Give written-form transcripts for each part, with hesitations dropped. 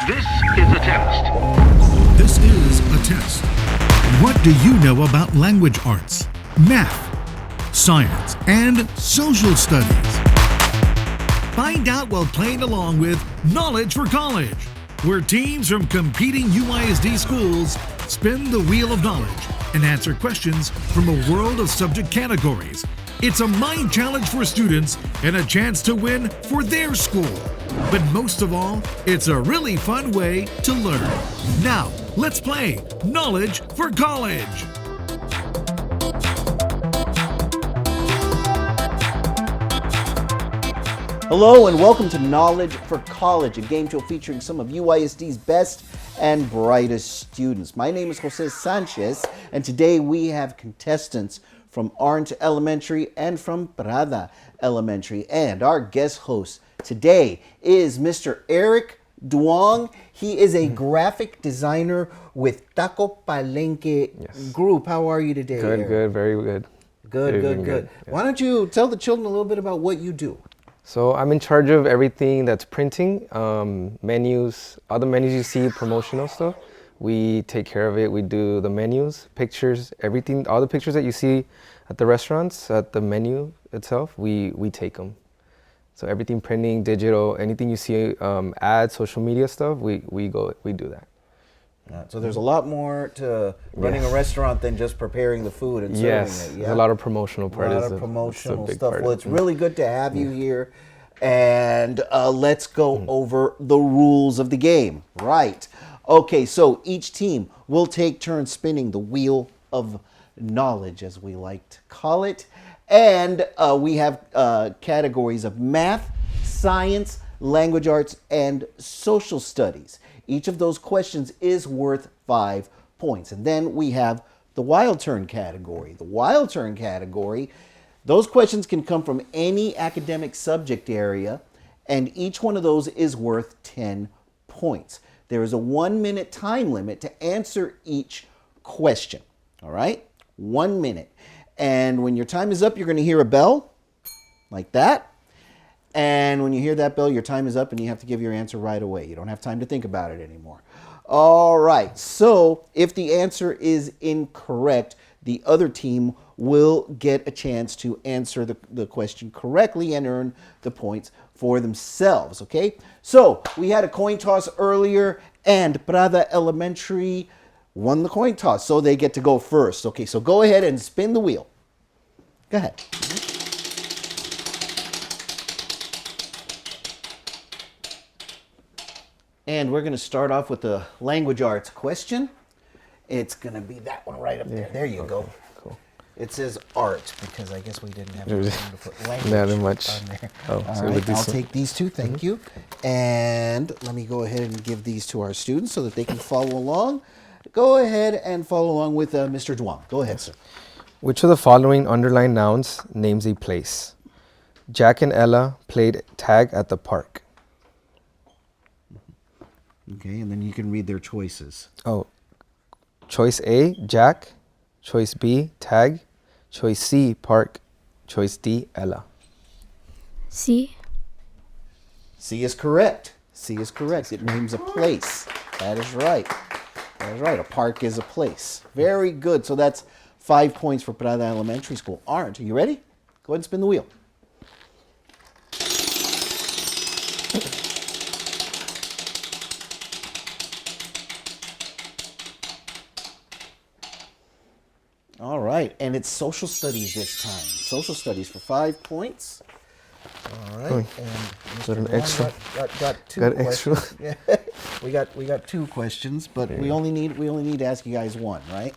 This is a test. This is a test. What do you know about language arts, math, science, and social studies? Find out while playing along with Knowledge for College, where teams from competing UISD schools spin the wheel of knowledge and answer questions from a world of subject categories. It's a mind challenge for students and a chance to win for their school. But most of all, it's a really fun way to learn. Now, let's play Knowledge for College. Hello and welcome to Knowledge for College, a game show featuring some of UISD's best and brightest students. My name is Jose Sanchez, and today we have contestants from Orange Elementary and from Prada Elementary. And our guest host today is Mr. Eric Duong. He is a graphic designer with Taco Palenque Group. How are you today, Good, Eric? good, very good. Good. Yeah. Why don't you tell the children a little bit about what you do? So I'm in charge of everything that's printing, menus, all the menus you see, promotional stuff. We take care of it. We do the menus, pictures, everything, all the pictures that you see at the restaurants, at the menu itself, we take them. So everything printing, digital, anything you see, ads, social media stuff, we do that. So there's a lot more to running a restaurant than just preparing the food and serving Yes, it. Yeah? there's a lot of promotional part. A lot of promotional stuff. Well, it's really good to have you here. And let's go over the rules of the game. Right. Okay, so each team will take turns spinning the wheel of knowledge, as we like to call it. And we have categories of math, science, language arts, and social studies. Each of those questions is worth 5 points. And then we have the wild turn category. The wild turn category, those questions can come from any academic subject area, and each one of those is worth 10 points. There is a 1-minute time limit to answer each question. All right? 1 minute. And when your time is up, you're going to hear a bell like that. And when you hear that bell, your time is up and you have to give your answer right away. You don't have time to think about it anymore. All right. So if the answer is incorrect, the other team will get a chance to answer the question correctly and earn the points for themselves. Okay? So we had a coin toss earlier, and Prada Elementary won the coin toss, so they get to go first. Okay, so go ahead and spin the wheel. Go ahead. And we're going to start off with the language arts question. It's going to be that one right up there. There you go. Cool. It says art because I guess we didn't have time to put language Not much. on there. Oh, All so right, I'll take these two. Thank you. And let me go ahead and give these to our students so that they can follow along. Go ahead and follow along with Mr. Duong. Go ahead, sir. Which of the following underlined nouns names a place? Jack and Ella played tag at the park. Okay, and then you can read their choices. Oh, choice A, Jack. Choice B, tag. Choice C, park. Choice D, Ella. C. C is correct. C is correct. It names a place. That is right. That is right. A park is a place. Very good. So that's 5 points for Prada Elementary School. Aren't you ready? Go ahead and spin the wheel. All right, and it's social studies this time. Social studies for 5 points. All right, and Mr. an Duong extra. got two Got questions. extra. Yeah. we got 2 questions, but we only need to ask you guys 1, right?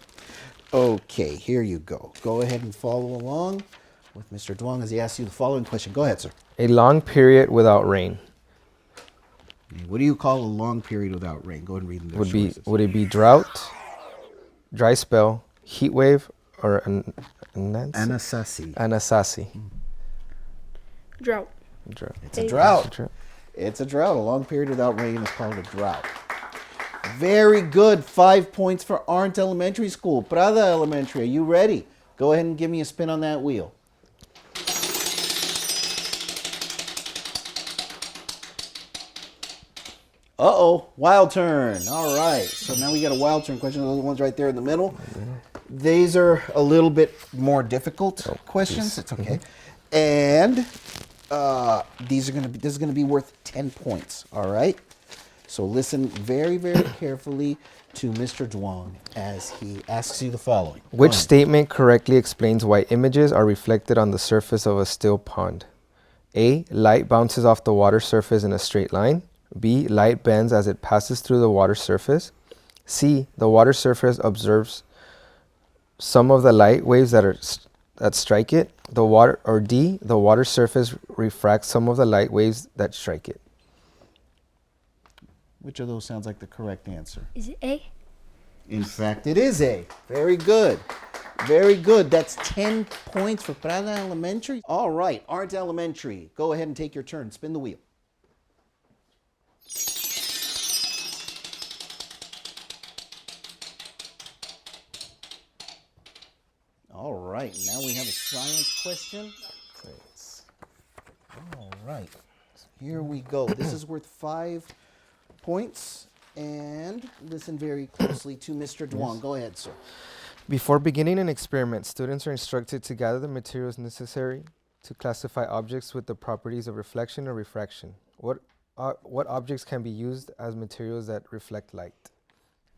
Okay, here you go. Go ahead and follow along with Mr. Duong as he asks you the following question. Go ahead, sir. A long period without rain. What do you call a long period without rain? Go ahead and read them. Would it be drought, dry spell, heat wave, or Anasasi. Anasasi? Drought. Drought. It's a drought. Drought. It's a drought. A long period without rain is called a drought. Very good. 5 points for Orange Elementary School. Prada Elementary, are you ready? Go ahead and give me a spin on that wheel. Uh-oh, wild turn. All right, so now we got a wild turn question. Those ones right there in the middle. These are a little bit more difficult questions. It's okay. And this is gonna be worth 10 points. All right. So listen very, very carefully to Mr. Duong as he asks you the following. Which statement correctly explains why images are reflected on the surface of a still pond? A. Light bounces off the water surface in a straight line. B. Light bends as it passes through the water surface. C. The water surface absorbs some of the light waves that strike it. Or D. The water surface refracts some of the light waves that strike it. Which of those sounds like the correct answer? Is it A? In fact, it is A. Very good. Very good. That's 10 points for Prada Elementary. All right, Art Elementary. Go ahead and take your turn. Spin the wheel. All right, now we have a science question. All right, here we go. This is worth 5 points. And listen very closely to Mr. Duong. Go ahead, sir. Before beginning an experiment, students are instructed to gather the materials necessary to classify objects with the properties of reflection or refraction. What objects can be used as materials that reflect light?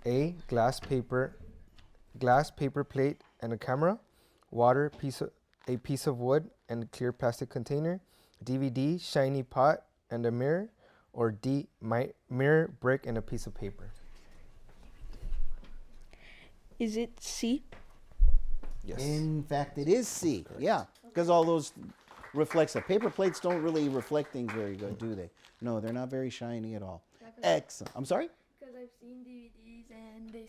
A. Glass, paper plate, and a camera. Water, a piece of wood, and a clear plastic container. DVD, shiny pot, and a mirror. Or D, mirror, brick, and a piece of paper. Is it C? Yes. In fact, it is C. Correct. Yeah, because all those reflects. Paper plates don't really reflect things very good, do they? No, they're not very shiny at all. Yeah, excellent. I'm sorry? Because I've seen DVDs and they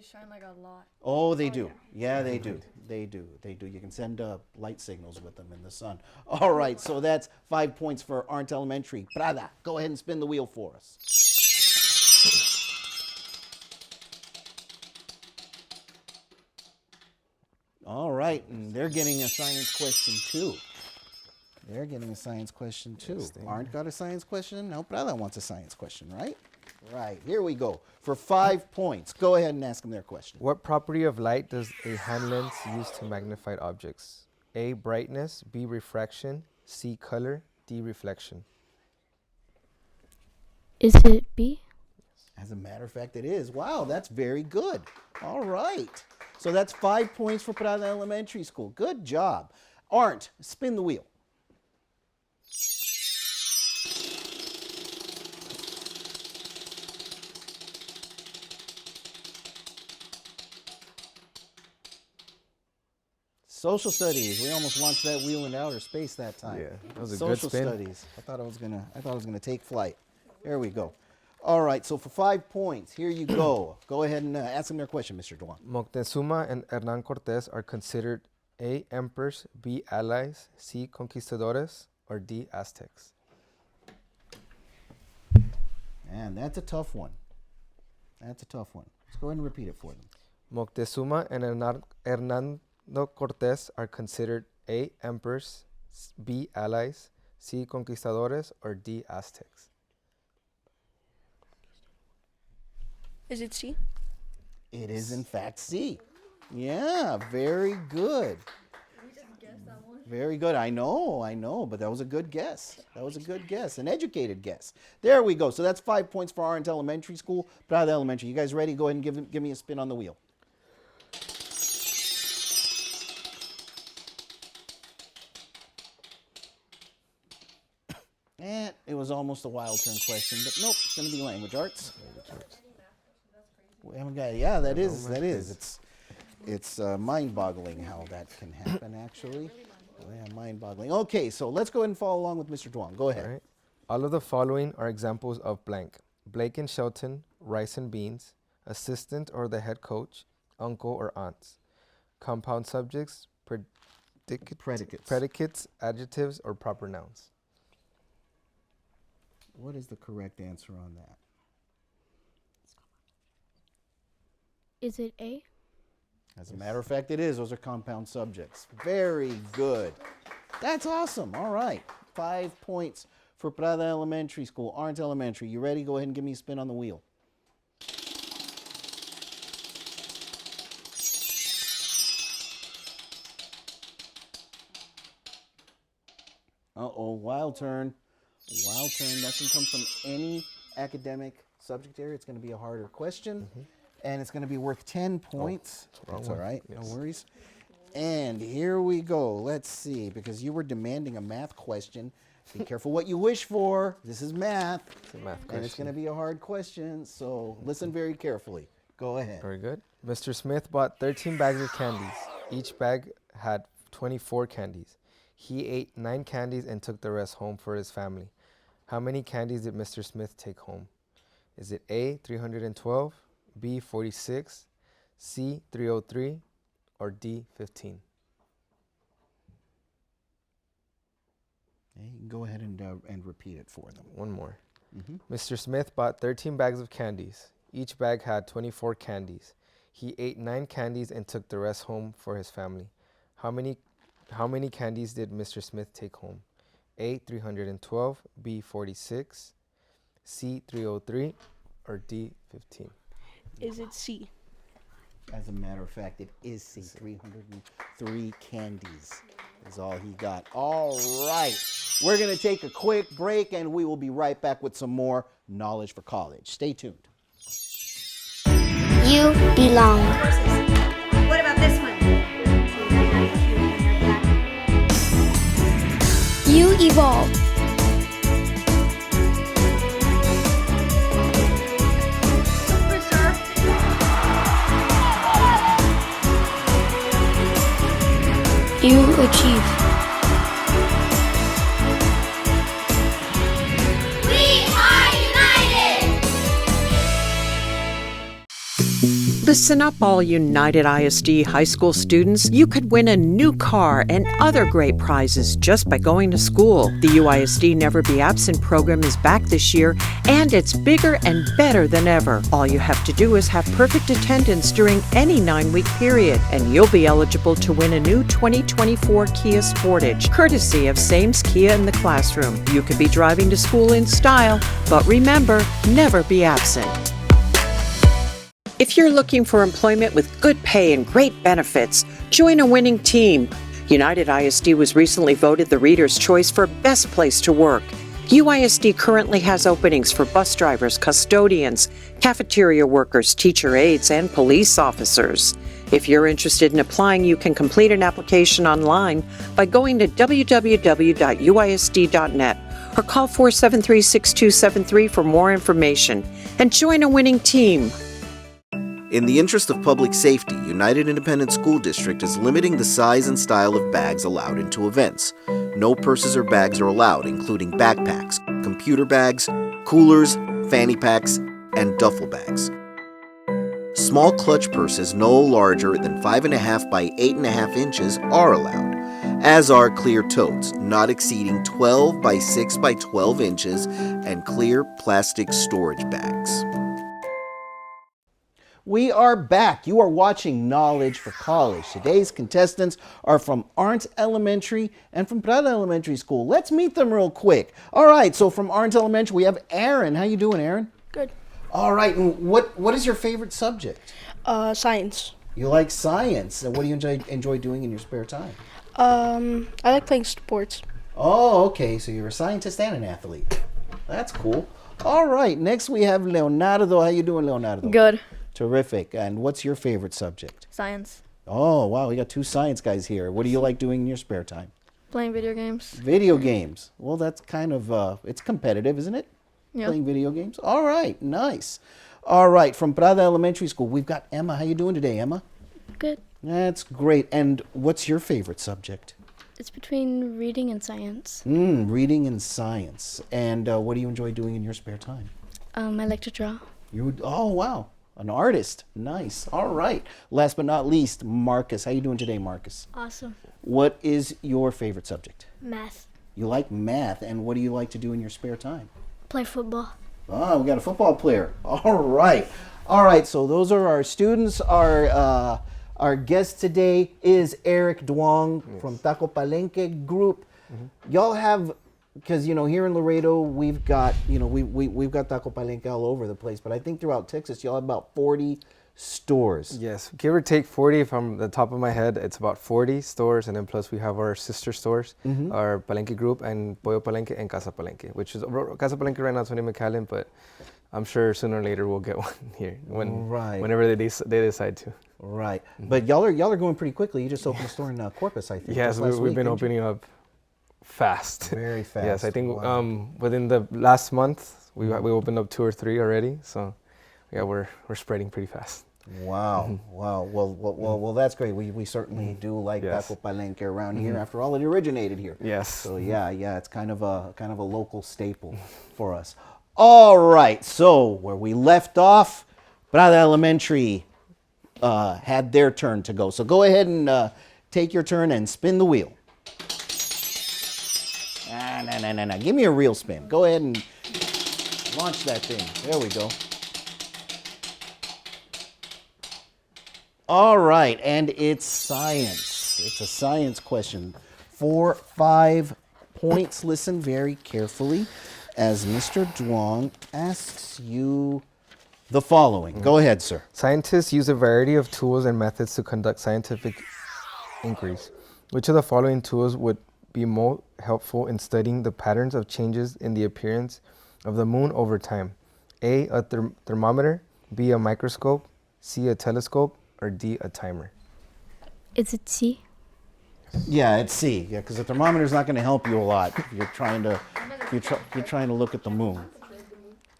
shine like a lot. Oh, they do. Yeah, they do. They do. You can send light signals with them in the sun. All right, so that's 5 points for Art Elementary. Prada, go ahead and spin the wheel for us. All right, and they're getting a science question too. Aren't got a science question? No, Prada wants a science question, right? Right, here we go. For 5 points, go ahead and ask them their question. What property of light does a hand lens use to magnify objects? A, brightness, B, refraction, C, color, D, reflection. Is it B? As a matter of fact, it is. Wow, that's very good. All right. So that's 5 points for Prada Elementary School. Good job. Art, spin the wheel. Social studies. We almost launched that wheel into outer space that time. Yeah, that was a Social good spin. studies. I thought I was gonna take flight. There we go. All right. So for 5 points, here you go. Go ahead and ask them their question, Mr. Duong. Moctezuma and Hernán Cortés are considered A, emperors, B, allies, C, conquistadores, or D, Aztecs. And that's a tough one. Let's go ahead and repeat it for them. Moctezuma and Hernán Cortés are considered A, emperors, B, allies, C, conquistadores, or D, Aztecs. Is it C? It is in fact C. Yeah, very good. Very good. I know, but that was a good guess. An educated guess. There we go. So that's 5 points for Art Elementary School. Prada Elementary. You guys ready? Go ahead and give me a spin on the wheel. And it was almost a wild turn question, but nope, it's going to be language arts. We haven't got it. Yeah, that is. It's mind-boggling how that can happen, actually. Yeah, mind-boggling. Okay, so let's go ahead and follow along with Mr. Duong. Go ahead. All right. All of the following are examples of blank. Blake and Shelton, rice and beans, assistant or the head coach, uncle or aunts. Compound subjects, predicates, adjectives, or proper nouns. What is the correct answer on that? Is it A? As a matter of fact, it is. Those are compound subjects. Very good. That's awesome. All right. 5 points for Prada Elementary School, Orange Elementary. You ready? Go ahead and give me a spin on the wheel. Uh-oh, wild turn. Wild turn. That can come from any academic subject area. It's going to be a harder question, and it's going to be worth 10 points. That's all right. Yes. No worries. And here we go. Let's see, because you were demanding a math question. Be careful what you wish for. This is math. It's a math question. And it's going to be a hard question, so listen very carefully. Go ahead. Very good. Mr. Smith bought 13 bags of candies. Each bag had 24 candies. He ate 9 candies and took the rest home for his family. How many candies did Mr. Smith take home? Is it A, 312, B, 46, C, 303, or D, 15? Okay, you can go ahead and repeat it for them. One more. Mr. Smith bought 13 bags of candies. Each bag had 24 candies. He ate 9 candies and took the rest home for his family. How many candies did Mr. Smith take home? A, 312, B, 46, C, 303, or D, 15? Is it C? As a matter of fact, it is C. 303 candies is all he got. All right. We're going to take a quick break, and we will be right back with some more Knowledge for College. Stay tuned. You belong. What about this one? You evolve. You achieve. We are united! Listen up, all United ISD high school students. You could win a new car and other great prizes just by going to school. The UISD Never Be Absent program is back this year, and it's bigger and better than ever. All you have to do is have perfect attendance during any 9-week period, and you'll be eligible to win a new 2024 Kia Sportage, courtesy of Sames Kia in the Classroom. You could be driving to school in style, but remember, never be absent. If you're looking for employment with good pay and great benefits, join a winning team. United ISD was recently voted the Reader's Choice for Best Place to Work. UISD currently has openings for bus drivers, custodians, cafeteria workers, teacher aides, and police officers. If you're interested in applying, you can complete an application online by going to www.uisd.net or call 473-6273 for more information and join a winning team. In the interest of public safety, United Independent School District is limiting the size and style of bags allowed into events. No purses or bags are allowed, including backpacks, computer bags, coolers, fanny packs, and duffel bags. Small clutch purses no larger than 5.5 by 8.5 inches are allowed, as are clear totes not exceeding 12 by 6 by 12 inches and clear plastic storage bags. We are back. You are watching Knowledge for College. Today's contestants are from Orange Elementary and from Prada Elementary School. Let's meet them real quick. All right, so from Orange Elementary, we have Aaron. How you doing, Aaron? Good. All right, and what is your favorite subject? Science. You like science. And what do you enjoy doing in your spare time? I like playing sports. Oh, okay, so you're a scientist and an athlete. That's cool. All right, next we have Leonardo. How you doing, Leonardo? Good. Terrific. And what's your favorite subject? Science. Oh, wow. We got 2 science guys here. What do you like doing in your spare time? Playing video games. Video games. Well, that's kind of, it's competitive, isn't it? Yeah. Playing video games. All right. Nice. All right. From Prada Elementary School, we've got Emma. How you doing today, Emma? Good. That's great. And what's your favorite subject? It's between reading and science. Reading and science. And what do you enjoy doing in your spare time? I like to draw. Oh, wow. An artist. Nice. All right. Last but not least, Marcus. How you doing today, Marcus? Awesome. What is your favorite subject? Math. You like math. And what do you like to do in your spare time? Play football. Oh, we got a football player. All right. All right. So those are our students. Our guest today is Eric Duong from Taco Palenque Group. Y'all have because here in Laredo we've got we've got Taco Palenque all over the place, but I think throughout Texas y'all have about 40 stores. Yes, give or take 40. From the top of my head, it's about 40 stores, and then plus we have our sister stores, our Palenque group, and Pollo Palenque and Casa Palenque, which is Casa Palenque right now is in McAllen, but I'm sure sooner or later we'll get one here whenever they decide to. Right, but y'all are going pretty quickly. You just opened a store in Corpus, I think. Yes, we've been opening up fast. Very fast. Yes, I think Wow. within the last month we opened up 2 or 3 already. So yeah, we're spreading pretty fast. Wow, wow. Well, that's great. We certainly do like Yes. Taco Palenque around here. After all, it originated here. Yes. So yeah, it's kind of a local staple for us. All right. So where we left off, Prada Elementary had their turn to go. So go ahead and take your turn and spin the wheel. No. Give me a real spin. Go ahead and launch that thing. There we go. All right, and it's science. It's a science question. 5 points. Listen very carefully as Mr. Duong asks you the following. Go ahead, sir. Scientists use a variety of tools and methods to conduct scientific inquiries. Which of the following tools would be more helpful in studying the patterns of changes in the appearance of the moon over time? A, a thermometer, B, a microscope, C, a telescope, or D, a timer? Is it C? Yeah, it's C. Yeah, because the thermometer is not going to help you a lot if you're trying to look at the moon.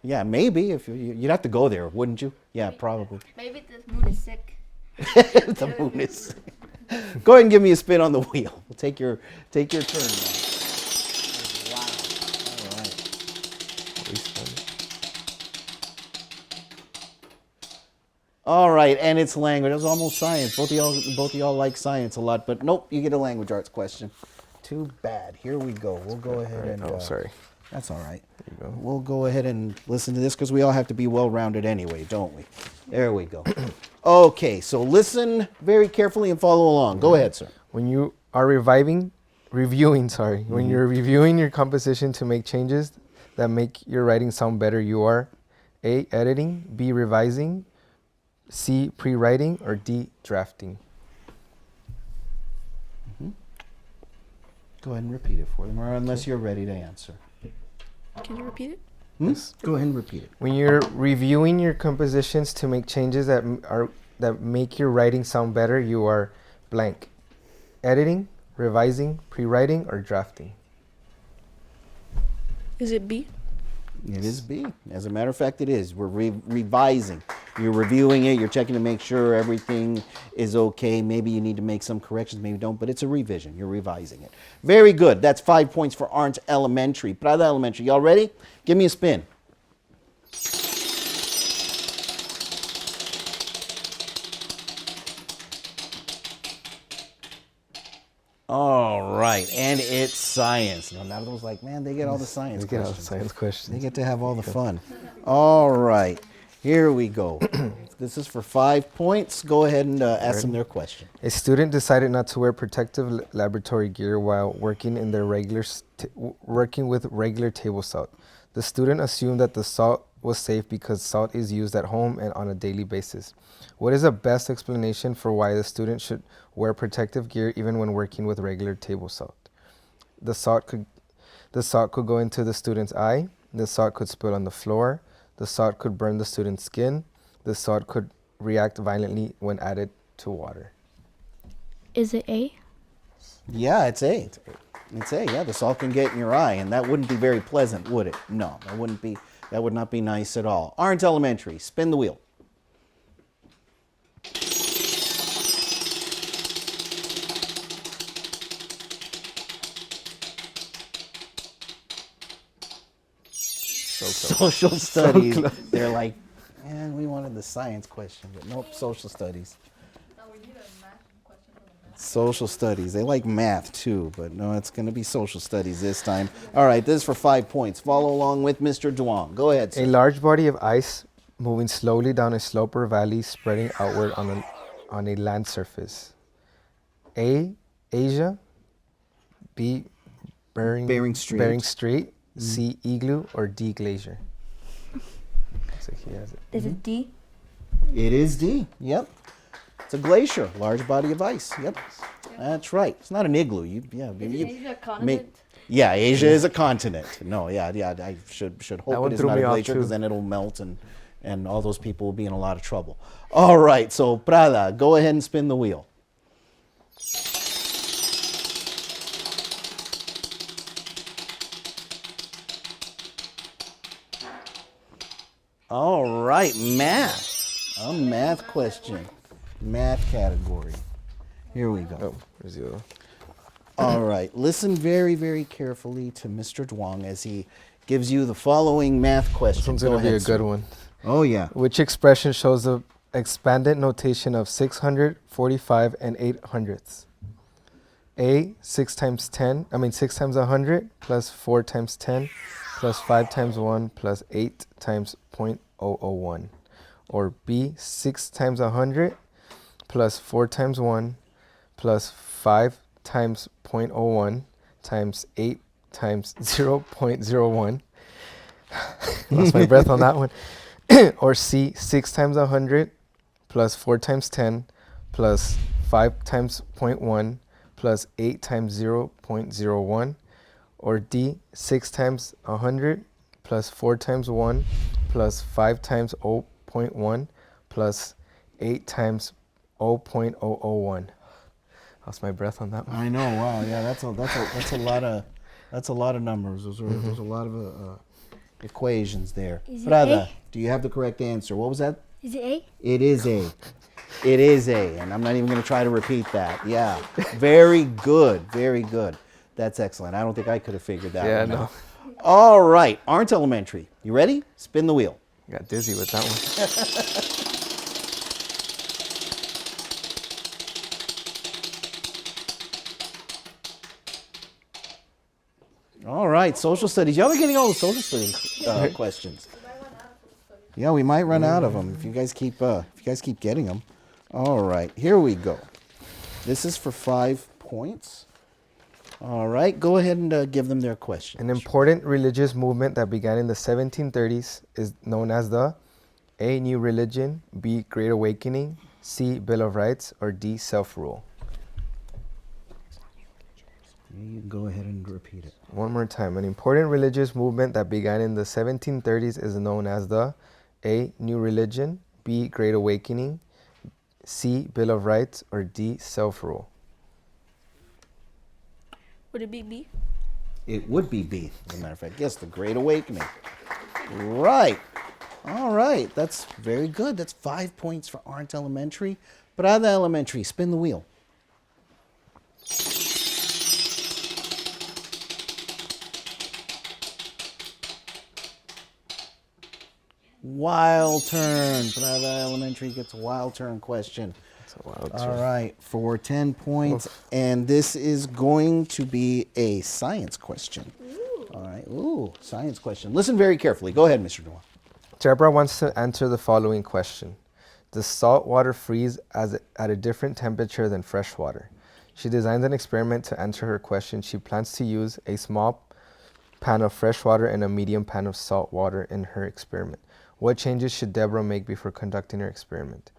Yeah, maybe if you'd have to go there, wouldn't you? Yeah, probably. Maybe the moon is sick. The moon is. Go ahead and give me a spin on the wheel. We'll take your turn now. Wow. All right. All right, and it's language. It was almost science. Both of y'all like science a lot, but nope, you get a language arts question. Too bad. Here we go. We'll go ahead and. Oh, sorry. That's all right. There you go. We'll go ahead and listen to this because we all have to be well-rounded anyway, don't we? There we go. Okay, so listen very carefully and follow along. Go ahead, sir. When you are reviewing, when you're reviewing your composition to make changes that make your writing sound better, you are A, editing, B, revising, C, pre-writing, or D, drafting. Go ahead and repeat it for them, or unless you're ready to answer. Can you repeat it? Yes. Go ahead and repeat it. When you're reviewing your compositions to make changes that make your writing sound better, you are blank. Editing, revising, pre-writing, or drafting. Is it B? It is B. As a matter of fact, it is. We're revising. You're reviewing it. You're checking to make sure everything is okay. Maybe you need to make some corrections. Maybe you don't. But it's a revision. You're revising it. Very good. That's 5 points for Orange Elementary. Prada Elementary. Y'all ready? Give me a spin. All right, and it's science. Now those like, man, they get all the science They get all the questions. science questions. They get to have all the fun. All right, here we go. This is for 5 points. Go ahead and ask them their question. A student decided not to wear protective laboratory gear while working in their working with regular table salt. The student assumed that the salt was safe because salt is used at home and on a daily basis. What is the best explanation for why the student should wear protective gear even when working with regular table salt? The salt could go into the student's eye. The salt could spill on the floor. The salt could burn the student's skin. The salt could react violently when added to water. Is it A? Yeah, it's A. It's A. Yeah, the salt can get in your eye, and that wouldn't be very pleasant, would it? No, that wouldn't be. That would not be nice at all. Orange Elementary. Spin the wheel. Social studies. close. They're like, man, we wanted the science question, but nope, social studies. Social studies. They like math too, but no, it's going to be social studies this time. All right, this is for 5 points. Follow along with Mr. Duong. Go ahead, sir. A large body of ice moving slowly down a slope or valley spreading outward on a land surface. A, Asia. B, Bering Strait. Bering Strait, C. Igloo, or D. Glacier? Looks like he has it. Is it D? It is D. Yep. It's a glacier, large body of ice. Yep. That's right. It's not an igloo. Is Asia a continent? Yeah, Asia is a continent. No, yeah. I should hope one it is threw not a me off, glacier, because too. then it'll melt and all those people will be in a lot of trouble. All right, so Prada, go ahead and spin the wheel. All right, math. A math question. Math category. Here we go. Oh, where's the other? All right, listen very, very carefully to Mr. Duong as he gives you the following math question. This one's Go going to be ahead, a good sir. one. Oh, yeah. Which expression shows the expanded notation of 600, 45, and 8 hundredths? A, 6 times 100 plus 4 times 10 plus 5 times 1 plus 8 times .001. Or B, 6 times 100 plus 4 times 1 plus 5 times .01 times 8 times 0.01. Lost my breath on that one. Or C, 6 times 100 plus 4 times 10 plus 5 times .1 plus 8 times 0.01. Or D, 6 times 100 plus 4 times 1 plus 5 times 0.1 plus 8 times 0.001. Lost my breath on that one. I know. Wow. Yeah, that's a lot of numbers. Those are a lot of equations there. Is it Prada, A? do you have the correct answer? What was that? Is it A? It is A. It is A, and I'm not even going to try to repeat that. Yeah. Very good. Very good. That's excellent. I don't think I could have figured that Yeah, one no. out. All right. Aren't Elementary. You ready? Spin the wheel. Got dizzy with that one. All right, social studies. Y'all are getting all the social studies questions. Yeah, we might run out of them if you guys keep getting them. All right, here we go. This is for 5 points. All right, go ahead and give them their question. An important religious movement that began in the 1730s is known as the A, New Religion, B, Great Awakening, C, Bill of Rights, or D, Self-Rule. You can go ahead and repeat it. One more time. An important religious movement that began in the 1730s is known as the A, New Religion, B, Great Awakening, C, Bill of Rights, or D, Self-Rule. Would it be B? It would be B, as a matter of fact. Yes, the Great Awakening. Right. All right, that's very good. That's 5 points for Aren't Elementary. Prada Elementary, spin the wheel. Wild turn. Prada Elementary gets a wild turn question. That's a wild All turn. right, for 10 points. And this is going to be a science question. All right, ooh, science question. Listen very carefully. Go ahead, Mr. Noah. Deborah wants to answer the following question. Does salt water freeze at a different temperature than fresh water? She designs an experiment to answer her question. She plans to use a small pan of fresh water and a medium pan of salt water in her experiment. What changes should Deborah make before conducting her experiment?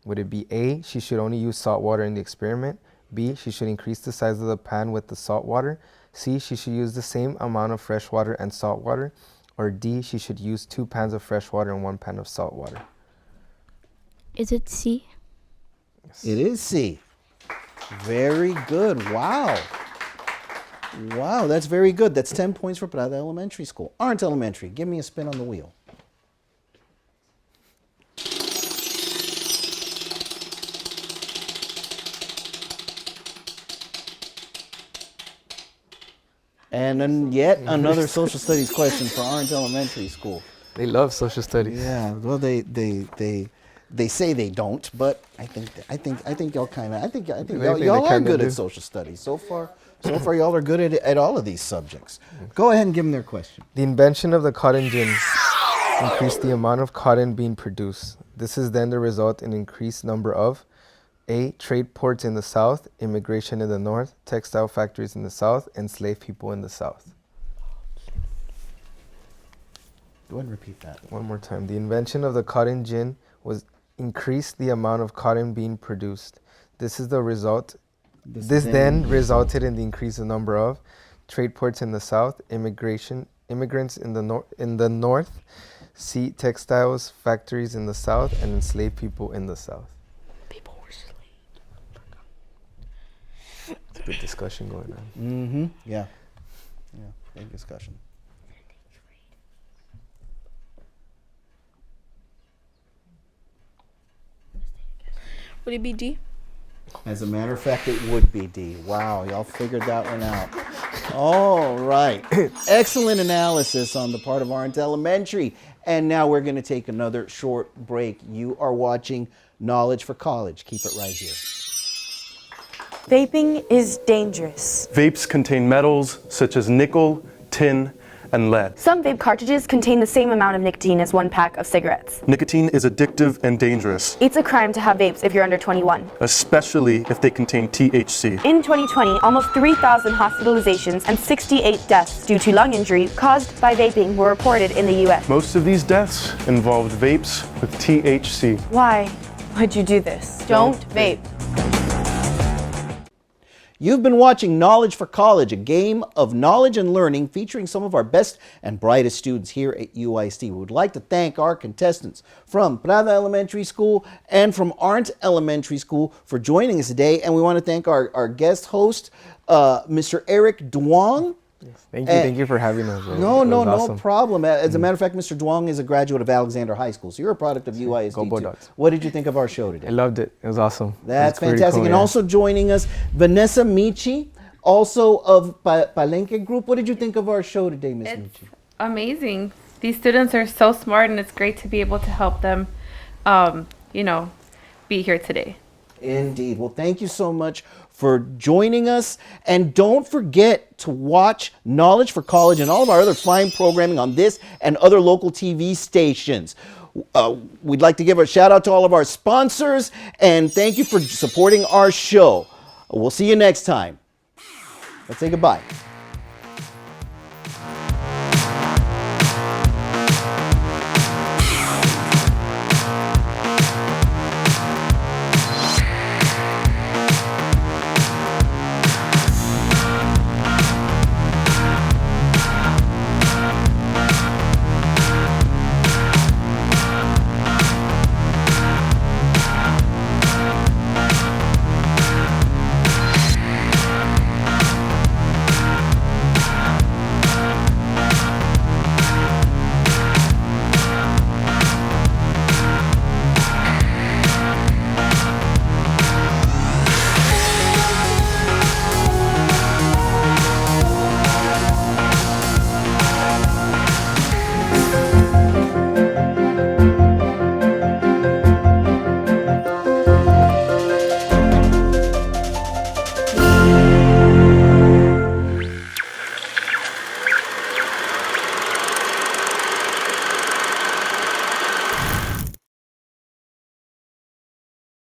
Would it be A, she should only use salt water in the experiment? B, she should increase the size of the pan with the salt water? C, she should use the same amount of fresh water and salt water? Or D, she should use 2 pans of fresh water and 1 pan of salt water? Is it C? It is C. Very good. Wow. Wow, that's very good. That's 10 points for Prada Elementary School. Aren't Elementary, give me a spin on the wheel. And then yet another social studies question for Aren't Elementary School. They love social studies. Yeah, well, they say they don't, but I think y'all kind of y'all are good at social studies so far. So far, y'all are good at all of these subjects. Go ahead and give them their question. The invention of the cotton gin increased the amount of cotton being produced. This is then the result in increased number of A, trade ports in the South, immigration in the North, textile factories in the South, enslaved people in the South. Go ahead and repeat that. One more time. The invention of the cotton gin was increased the amount of cotton being produced. This is the result. This then resulted in the increased number of trade ports in the South, immigrants in the North, C, textiles factories in the South, and enslaved people in the South. People were slaves. It's a good discussion going on. Mm-hmm. Yeah. Yeah. Big discussion. Would it be D? As a matter of fact, it would be D. Wow, y'all figured that one out. All right. Excellent analysis on the part of Orange Elementary. And now we're going to take another short break. You are watching Knowledge for College. Keep it right here. Vaping is dangerous. Vapes contain metals such as nickel, tin, and lead. Some vape cartridges contain the same amount of nicotine as one pack of cigarettes. Nicotine is addictive and dangerous, It's a crime to have vapes if you're under 21. especially if they contain THC. In 2020, almost 3,000 hospitalizations and 68 deaths due to lung injury caused by vaping were reported in the US. Most of these deaths involved vapes with THC. Why would you do this? Don't vape. You've been watching Knowledge for College, a game of knowledge and learning featuring some of our best and brightest students here at UISD. We would like to thank our contestants from Prada Elementary School and from Arndt Elementary School for joining us today. And we want to thank our guest host, Mr. Eric Duong. Thank you for having us. No awesome. problem. As a matter of fact, Mr. Duong is a graduate of Alexander High School, so you're a product of UISD Go too. Bulldogs. What did you think of our show today? I loved it. It was awesome. That's It was pretty fantastic. cool, And yeah. also joining us, Vanessa Michi, also of Palenque Group. What did you think of our show today, Miss It's Michi? amazing. These students are so smart, and it's great to be able to help them, be here today. Indeed. Well, thank you so much for joining us. And don't forget to watch Knowledge for College and all of our other fine programming on this and other local TV stations. We'd like to give a shout out to all of our sponsors and thank you for supporting our show. We'll see you next time. Let's say goodbye.